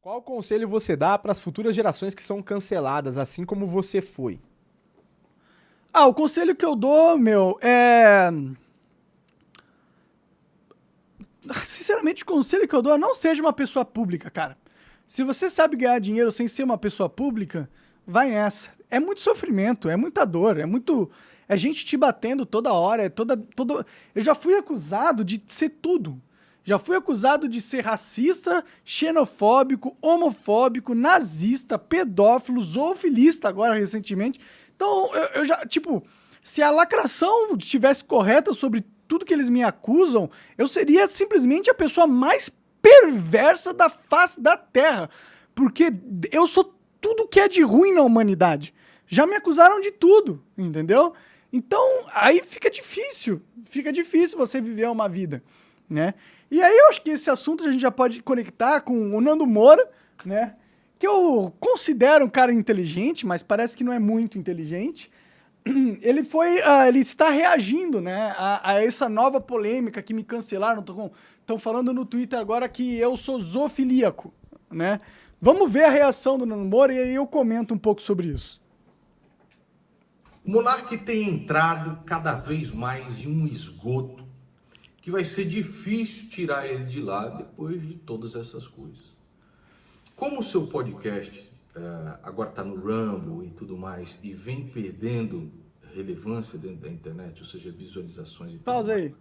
Qual conselho você dá para as futuras gerações que são canceladas, assim como você foi? O conselho que eu dou, é... Sinceramente, o conselho que eu dou é não seja uma pessoa pública, cara. Se você sabe ganhar dinheiro sem ser uma pessoa pública, vai nessa. É muito sofrimento, é muita dor, é gente te batendo toda hora, Eu já fui acusado de ser tudo. Já fui acusado de ser racista, xenofóbico, homofóbico, nazista, pedófilo, zoofilista agora recentemente. Então, eu já, se a lacração estivesse correta sobre tudo que eles me acusam, eu seria simplesmente a pessoa mais perversa da face da Terra. Porque eu sou tudo que é de ruim na humanidade. Já me acusaram de tudo, entendeu? Então, aí fica difícil você viver uma vida, né? E aí eu acho que esse assunto a gente já pode conectar com o Nando Moura, né? Que eu considero um cara inteligente, mas parece que não é muito inteligente. Ele está reagindo, né, a essa nova polêmica que me cancelaram. Estão falando no Twitter agora que eu sou zoofilíaco, né? Vamos ver a reação do Nando Moura e aí eu comento um pouco sobre isso. O Monark tem entrado cada vez mais em um esgoto que vai ser difícil tirar ele de lá depois de todas essas coisas. Como o seu podcast agora está no Rumble e tudo mais, e vem perdendo relevância dentro da internet, ou seja, visualizações e Pausa aí.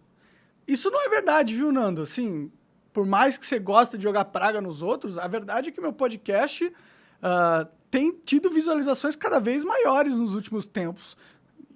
Isso não é verdade, viu, Nando? Assim, por mais que você goste de jogar praga nos outros, a verdade é que meu podcast tem tido visualizações cada vez maiores nos últimos tempos.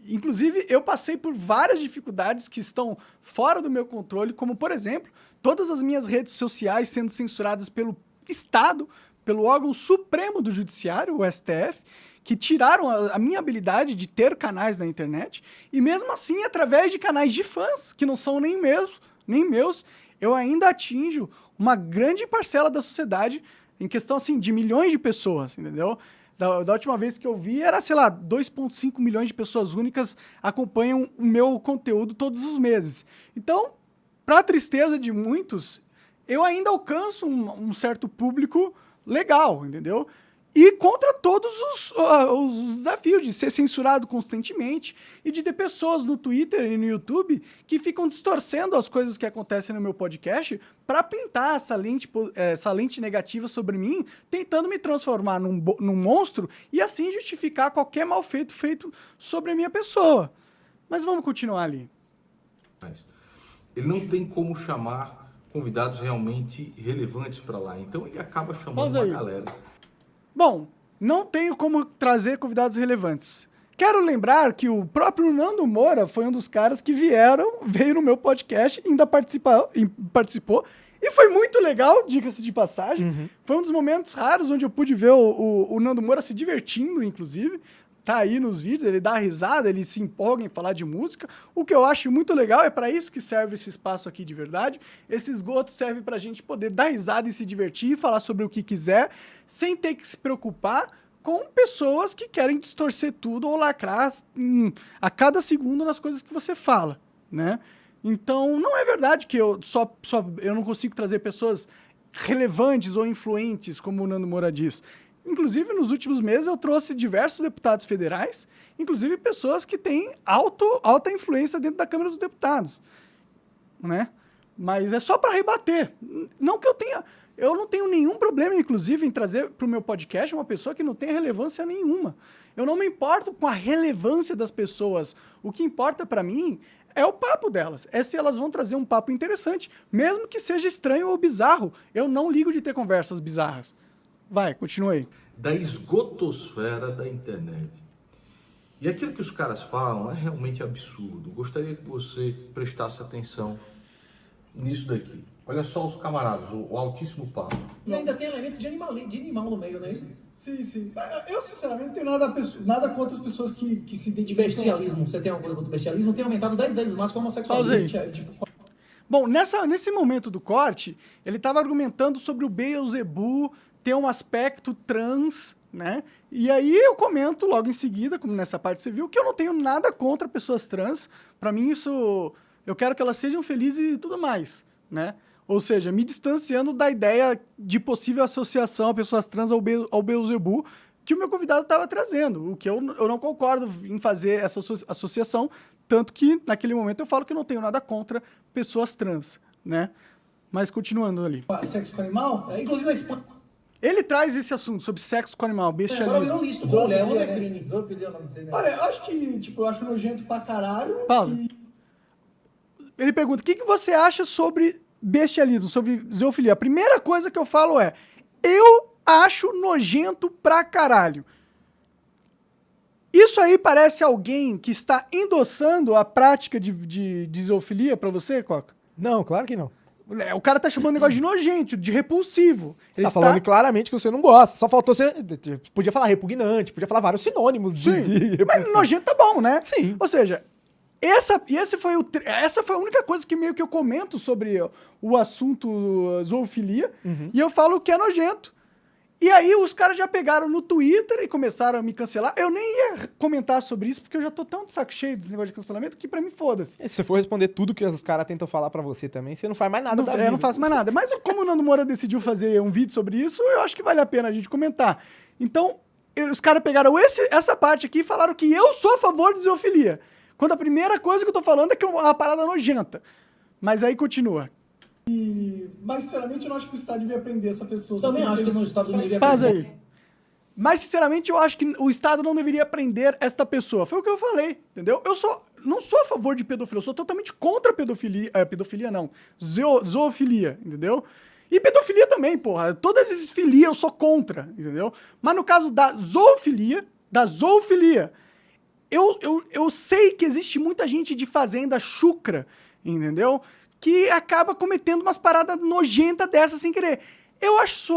Inclusive, eu passei por várias dificuldades que estão fora do meu controle, como, por exemplo, todas as minhas redes sociais sendo censuradas pelo Estado, pelo órgão supremo do Judiciário, o STF, que tiraram a minha habilidade de ter canais na internet, e mesmo assim, através de canais de fãs, que não são nem meus, eu ainda atinjo uma grande parcela da sociedade, em questão, assim, de milhões de pessoas, entendeu? Da última vez que eu vi, era, 2,5 milhões de pessoas únicas acompanham o meu conteúdo todos os meses. Então, para tristeza de muitos, eu ainda alcanço um certo público legal, entendeu? E contra todos os desafios de ser censurado constantemente e de ter pessoas no Twitter e no YouTube que ficam distorcendo as coisas que acontecem no meu podcast para pintar essa lente negativa sobre mim, tentando me transformar num monstro e assim justificar qualquer mal feito sobre a minha pessoa. Mas vamos continuar ali. Ele não tem como chamar convidados realmente relevantes para lá, então ele acaba chamando uma galera. Bom, não tenho como trazer convidados relevantes. Quero lembrar que o próprio Nando Moura foi um dos caras que veio no meu podcast e ainda participou. E foi muito legal, diga-se de passagem. Uhum. Foi um dos momentos raros onde eu pude ver o Nando Moura se divertindo, inclusive. Tá aí nos vídeos, ele dá risada, ele se empolga em falar de música. O que eu acho muito legal, é para isso que serve esse espaço aqui de verdade. Esse esgoto serve pra gente poder dar risada e se divertir, falar sobre o que quiser, sem ter que se preocupar com pessoas que querem distorcer tudo ou lacrar a cada segundo nas coisas que você fala, né? Então, não é verdade que eu não consigo trazer pessoas relevantes ou influentes, como o Nando Moura diz. Inclusive, nos últimos meses, eu trouxe diversos deputados federais, inclusive pessoas que têm alta influência dentro da Câmara dos Deputados, né? Mas é só para rebater. Não que eu não tenho nenhum problema, inclusive, em trazer para o meu podcast uma pessoa que não tem relevância nenhuma. Eu não me importo com a relevância das pessoas. O que importa para mim é o papo delas. É se elas vão trazer um papo interessante, mesmo que seja estranho ou bizarro. Eu não ligo de ter conversas bizarras. Vai, continua aí. Da esgotosfera da internet. E aquilo que os caras falam é realmente absurdo. Gostaria que você prestasse atenção nisso daqui. Olha só os camaradas, o altíssimo papo. E ainda tem elementos de animal no meio, não é isso? Sim. Eu, sinceramente, não tenho nada contra as pessoas que se De bestialismo. Você tem alguma coisa contra o bestialismo? Tem aumentado 10 vezes mais com a homossexualidade. Bom, nesse momento do corte, ele estava argumentando sobre o Beelzebub ter um aspecto trans, né? E aí eu comento logo em seguida, como nessa parte você viu, que eu não tenho nada contra pessoas trans. Para mim, eu quero que elas sejam felizes e tudo mais, né? Ou seja, me distanciando da ideia de possível associação a pessoas trans ao Beelzebub que o meu convidado estava trazendo. O que eu não concordo em fazer essa associação, tanto que naquele momento eu falo que eu não tenho nada contra pessoas trans, né? Mas continuando ali. Sexo com animal? Inclusive na Espanha. Ele traz esse assunto sobre sexo com animal, Agora bestialismo. virou isso. Mulher, homem é crime. Zoofilia é o nome disso aí, né? Olha, eu acho que, tipo, eu acho nojento pra caralho. Pausa. Ele pergunta, o que você acha sobre bestialismo, sobre zoofilia? A primeira coisa que eu falo é, eu acho nojento pra caralho. Isso aí parece alguém que está endossando a prática de zoofilia pra você, Coca? Não, claro que não. O cara tá chamando o negócio de nojento, de repulsivo. Você tá falando claramente que você não gosta. Só faltou você... Podia falar repugnante, podia falar vários sinônimos de Sim, mas repulsivo. nojento tá bom, né? Sim. Ou seja, essa foi a única coisa que meio que eu comento sobre o assunto zoofilia, e eu falo que é nojento. E aí os caras já pegaram no Twitter e começaram a me cancelar. Eu nem ia comentar sobre isso, porque eu já tô tão de saco cheio desse negócio de cancelamento que pra mim foda-se. E se você for responder tudo que os caras tentam falar pra você também, você não faz mais nada da vida. Eu não faço mais nada. Mas como o Nando Moura decidiu fazer um vídeo sobre isso, eu acho que vale a pena a gente comentar. Então, os caras pegaram essa parte aqui e falaram que eu sou a favor de zoofilia. Quando a primeira coisa que eu tô falando é que é uma parada nojenta. Mas aí continua. Mas, sinceramente, eu não acho que o Estado devia prender essa pessoa. Também acho que no Estados Unidos... Faz aí. Mas, sinceramente, eu acho que o Estado não deveria prender esta pessoa. Foi o que eu falei, entendeu? Eu não sou a favor de pedofilia, eu sou totalmente contra pedofilia. Pedofilia não. Zoofilia, entendeu? E pedofilia também, porra. Todas essas filias eu sou contra, entendeu? Mas no caso da zoofilia, eu sei que existe muita gente de fazenda chucra, entendeu? Que acaba cometendo umas paradas nojentas dessas sem querer. Eu acho isso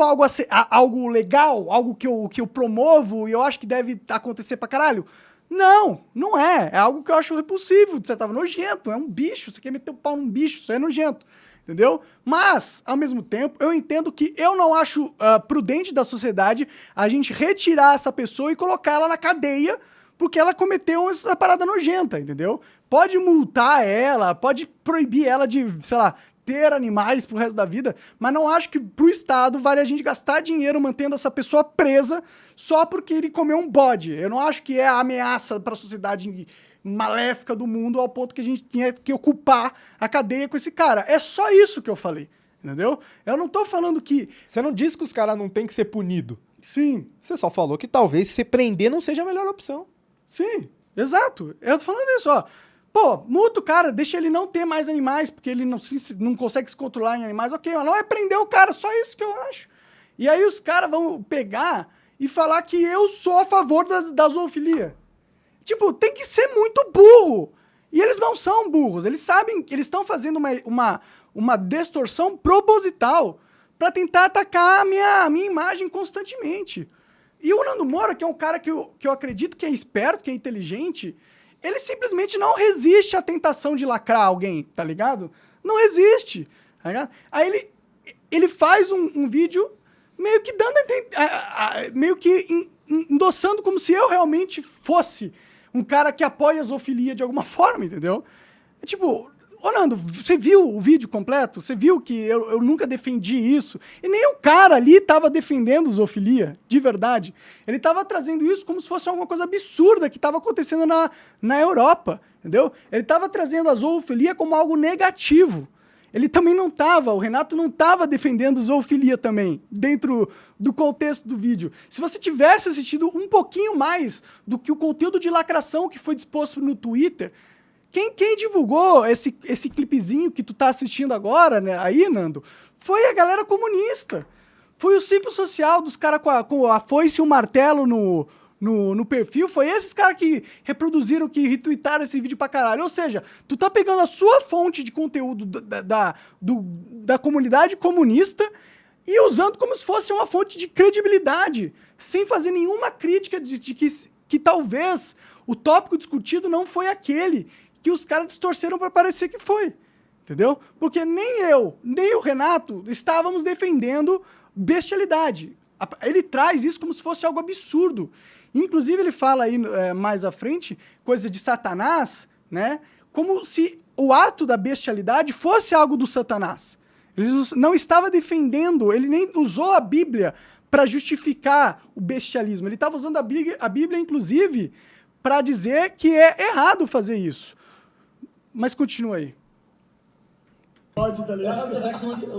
algo legal, algo que eu promovo e eu acho que deve acontecer pra caralho. Não, não é. É algo que eu acho repulsivo, de certa forma, nojento. É um bicho, você quer meter o pau num bicho, isso é nojento. Entendeu? Mas, ao mesmo tempo, eu entendo que eu não acho prudente da sociedade a gente retirar essa pessoa e colocar ela na cadeia porque ela cometeu essa parada nojenta, entendeu? Pode multar ela, pode proibir ela de, sei lá, ter animais pro resto da vida, mas não acho que pro Estado vale a gente gastar dinheiro mantendo essa pessoa presa só porque ele comeu um bode. Eu não acho que é a ameaça para a sociedade maléfica do mundo ao ponto que a gente tinha que ocupar a cadeia com esse cara. É só isso que eu falei, entendeu? Eu não tô falando que... Você não disse que os caras não tem que ser punido. Sim. Você só falou que talvez se prender não seja a melhor opção. Sim, exato. Eu tô falando isso, ó. Pô, multa o cara, deixa ele não ter mais animais, porque ele não consegue se controlar em animais. Ok, mas não é prender o cara, só isso que eu acho. E aí os caras vão pegar e falar que eu sou a favor da zoofilia. Tipo, tem que ser muito burro. E eles não são burros. Eles sabem que eles estão fazendo uma distorção proposital para tentar atacar a minha imagem constantemente. E o Nando Moura, que é um cara que eu acredito que é esperto, que é inteligente, ele simplesmente não resiste à tentação de lacrar alguém, tá ligado? Não resiste, tá ligado? Aí ele faz um vídeo meio que dando meio que endossando como se eu realmente fosse um cara que apoia a zoofilia de alguma forma, entendeu? É tipo, ô Nando, você viu o vídeo completo? Você viu que eu nunca defendi isso? E nem o cara ali tava defendendo zoofilia, de verdade. Ele tava trazendo isso como se fosse alguma coisa absurda que tava acontecendo na Europa, entendeu? Ele tava trazendo a zoofilia como algo negativo. Ele também não tava, o Renato não tava defendendo zoofilia também, dentro do contexto do vídeo. Se você tivesse assistido um pouquinho mais do que o conteúdo de lacração que foi disposto no Twitter, quem divulgou esse clipezinho que tu tá assistindo agora, né, aí, Nando, foi a galera comunista. Foi o ciclo social dos caras com a foice e o martelo no perfil, foi esses caras que reproduziram, que retweetaram esse vídeo pra caralho. Ou seja, tu tá pegando a sua fonte de conteúdo da comunidade comunista e usando como se fosse uma fonte de credibilidade, sem fazer nenhuma crítica de que talvez o tópico discutido não foi aquele que os caras distorceram pra parecer que foi. Entendeu? Porque nem eu, nem o Renato estávamos defendendo bestialidade. Ele traz isso como se fosse algo absurdo. Inclusive, ele fala aí mais à frente, coisa de Satanás, né? Como se o ato da bestialidade fosse algo do Satanás. Ele não estava defendendo, ele nem usou a Bíblia para justificar o bestialismo. Ele estava usando a Bíblia, inclusive, para dizer que é errado fazer isso. Mas continua aí. Pode, tá ligado?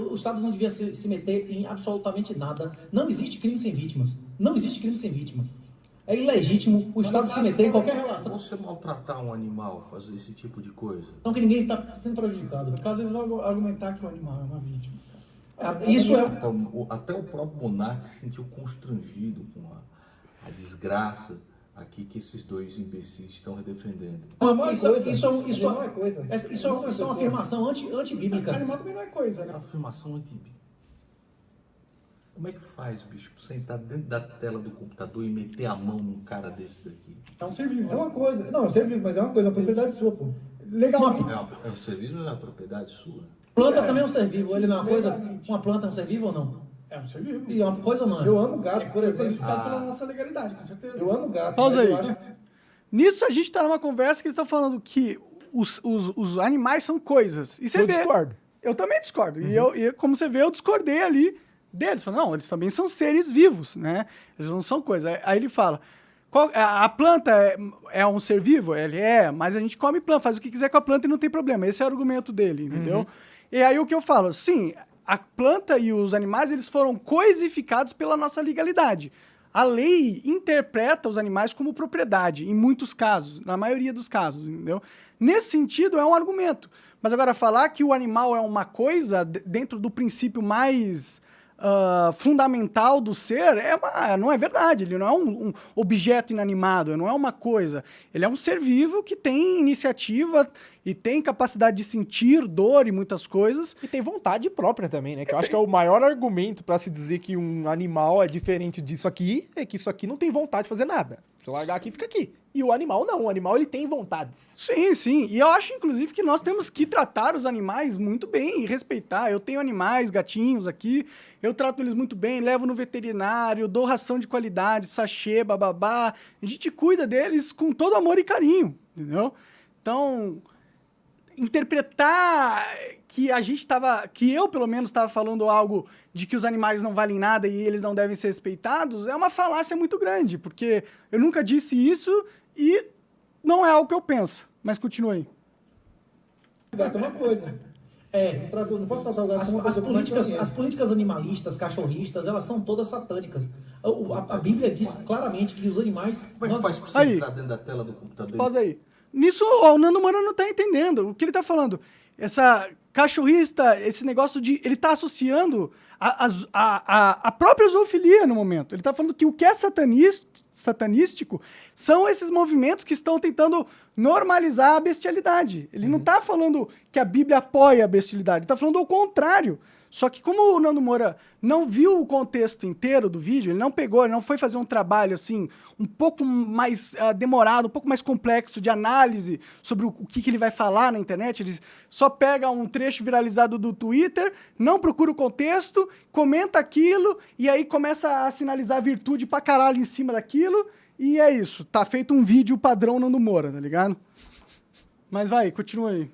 O Estado não devia se meter em absolutamente nada. Não existe crime sem vítimas. Não existe crime sem vítima. É ilegítimo o Estado se meter em qualquer relação. Você maltratar um animal, fazer esse tipo de coisa. Não que ninguém está sendo prejudicado. No caso, eles vão argumentar que o animal é uma vítima. Isso é... Então, até o próprio monarca se sentiu constrangido com a desgraça aqui que esses dois imbecis estão defendendo. Isso é uma afirmação antibíblica. Animal também não é coisa, né? Afirmação antibíblica. Como é que faz, bicho, sentar dentro da tela do computador e meter a mão num cara desse daqui? É um ser vivo. É uma coisa. Não, é um ser vivo, mas é uma coisa, é uma propriedade sua, pô. Legalmente. É um serviço, mas é uma propriedade sua. Planta também é um ser vivo. Ele não é uma coisa? Uma planta é um ser vivo ou não? É um ser vivo. E é uma coisa ou não é? Eu amo gato, por Foi exemplo. codificado pela nossa legalidade, com certeza. Eu amo gato. Pausa mas aí. eu acho- Nisso a gente tá numa conversa que eles estão falando que os animais são coisas. E você Eu vê. discordo. Eu também discordo. E como você vê, eu discordei ali deles. Falei, não, eles também são seres vivos, né? Eles não são coisas. Aí ele fala, a planta é um ser vivo? Ele mas a gente come planta, faz o que quiser com a planta e não tem problema. Esse é o argumento dele, entendeu? E aí o que eu falo, sim, a planta e os animais, eles foram coisificados pela nossa legalidade. A lei interpreta os animais como propriedade, em muitos casos, na maioria dos casos, entendeu? Nesse sentido, é um argumento. Mas agora, falar que o animal é uma coisa, dentro do princípio mais fundamental do ser, não é verdade. Ele não é um objeto inanimado, não é uma coisa. Ele é um ser vivo que tem iniciativa e tem capacidade de sentir dor e muitas coisas. E tem vontade própria também, né? Que eu acho que é o maior argumento pra se dizer que um animal é diferente disso aqui, é que isso aqui não tem vontade de fazer nada. Se eu largar aqui, fica aqui. E o animal não, o animal ele tem vontades. Sim, sim. E eu acho, inclusive, que nós temos que tratar os animais muito bem e respeitar. Eu tenho animais, gatinhos aqui, eu trato eles muito bem, levo no veterinário, dou ração de qualidade, sachê, bababá. A gente cuida deles com todo amor e carinho, entendeu? Então, interpretar que que eu pelo menos estava falando algo de que os animais não valem nada e eles não devem ser respeitados, é uma falácia muito grande, porque eu nunca disse isso e não é algo que eu penso. Mas continua aí. Gato é uma coisa. Não posso tratar o gato como uma coisa completamente. As políticas animalistas, cachorristas, elas são todas satânicas. A Bíblia diz claramente que os animais... Como é que faz pra você Aí. entrar dentro da tela do computador? Pausa aí. Nisso, o Nando Moura não tá entendendo. O que ele tá falando? Essa cachorrista, esse negócio de... Ele tá associando a própria zoofilia no momento. Ele tá falando que o que é satanístico são esses movimentos que estão tentando normalizar a bestialidade. Ele não tá falando que a Bíblia apoia a bestialidade. Ele tá falando o contrário. Só que como o Nando Moura não viu o contexto inteiro do vídeo, ele não foi fazer um trabalho assim, um pouco mais demorado, um pouco mais complexo de análise sobre o que ele vai falar na internet, ele só pega um trecho viralizado do Twitter, não procura o contexto, comenta aquilo e aí começa a sinalizar virtude pra caralho em cima daquilo e é isso. Tá feito um vídeo padrão Nando Moura, tá ligado? Mas vai, continua aí.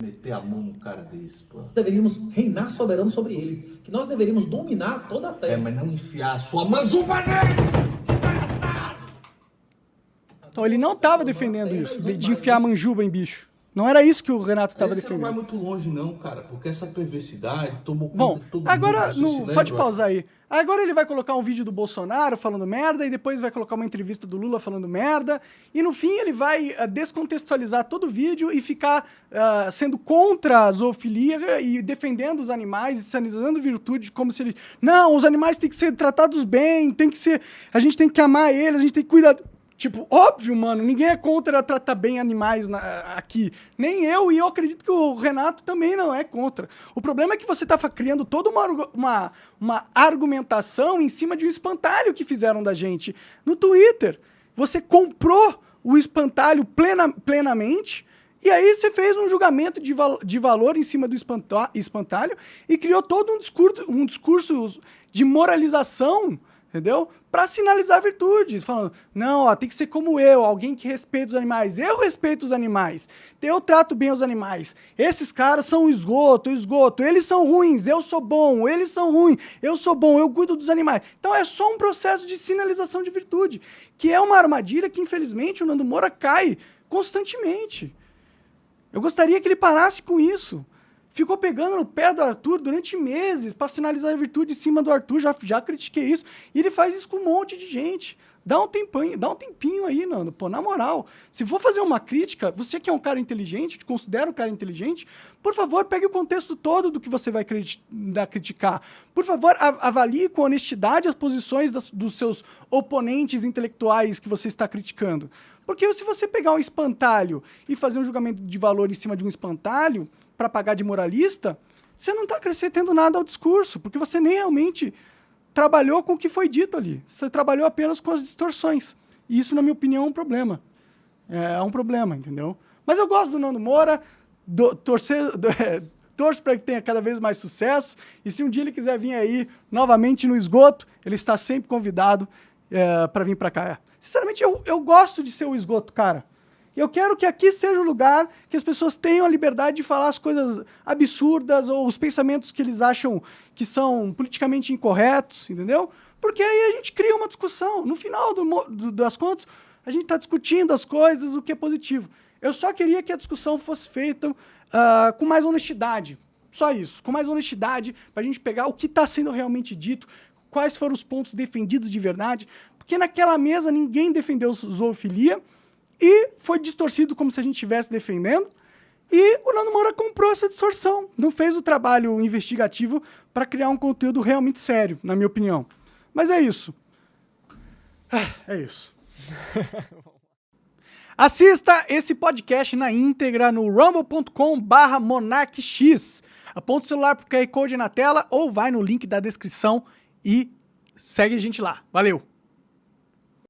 Meter a mão num cara desse, pô. Deveríamos reinar soberano sobre eles. Que nós deveríamos dominar toda a terra. Mas não enfiar a sua manjuba nele! Então ele não estava defendendo isso, de enfiar a manjuba em bicho. Não era isso que o Renato estava Você não vai defendendo. muito longe não, cara, porque essa perversidade tomou conta Bom, de todo agora, mundo. Você se pode lembra? pausar aí. Agora ele vai colocar um vídeo do Bolsonaro falando merda e depois vai colocar uma entrevista do Lula falando merda. E no fim ele vai descontextualizar todo o vídeo e ficar sendo contra a zoofilia e defendendo os animais e sinalizando virtude como se ele... Não, os animais têm que ser tratados bem, a gente tem que amar eles, a gente tem que cuidar... Tipo, óbvio, mano, ninguém é contra tratar bem animais aqui. Nem eu, e eu acredito que o Renato também não é contra. O problema é que você tá criando toda uma argumentação em cima de um espantalho que fizeram da gente no Twitter. Você comprou o espantalho plenamente, e aí você fez um julgamento de valor em cima do espantalho e criou todo um discurso de moralização entendeu? Para sinalizar virtudes, falando, não, ó, tem que ser como eu, alguém que respeita os animais. Eu respeito os animais, eu trato bem os animais. Esses caras são esgoto, eles são ruins, eu sou bom, eles são ruins, eu sou bom, eu cuido dos animais. Então é só um processo de sinalização de virtude, que é uma armadilha que, infelizmente, o Nando Moura cai constantemente. Eu gostaria que ele parasse com isso. Ficou pegando no pé do Arthur durante meses para sinalizar a virtude em cima do Arthur, já critiquei isso. E ele faz isso com um monte de gente. Dá um tempinho aí, Nando. Pô, na moral, se for fazer uma crítica, você que é um cara inteligente, te considera um cara inteligente, por favor, pegue o contexto todo do que você vai criticar. Por favor, avalie com honestidade as posições dos seus oponentes intelectuais que você está criticando. Porque se você pegar um espantalho e fazer um julgamento de valor em cima de um espantalho, para pagar de moralista, você não está acrescentando nada ao discurso, porque você nem realmente trabalhou com o que foi dito ali. Você trabalhou apenas com as distorções. E isso, na minha opinião, é um problema. É um problema, entendeu? Mas eu gosto do Nando Moura, torço para que tenha cada vez mais sucesso, e se um dia ele quiser vir aí novamente no esgoto, ele está sempre convidado para vir para cá. Sinceramente, eu gosto de ser o esgoto, cara. Eu quero que aqui seja o lugar que as pessoas tenham a liberdade de falar as coisas absurdas ou os pensamentos que eles acham que são politicamente incorretos, entendeu? Porque aí a gente cria uma discussão. No final das contas, a gente está discutindo as coisas, o que é positivo. Eu só queria que a discussão fosse feita com mais honestidade. Só isso. Com mais honestidade, para a gente pegar o que está sendo realmente dito, quais foram os pontos defendidos de verdade. Porque naquela mesa ninguém defendeu zoofilia, e foi distorcido como se a gente estivesse defendendo, e o Nando Moura comprou essa distorção, não fez o trabalho investigativo para criar um conteúdo realmente sério, na minha opinião. Mas é isso. É isso. Assista esse podcast na íntegra no rumble.com/monarquix. Aponta o celular pro QR Code na tela ou vai no link da descrição e segue a gente lá. Valeu!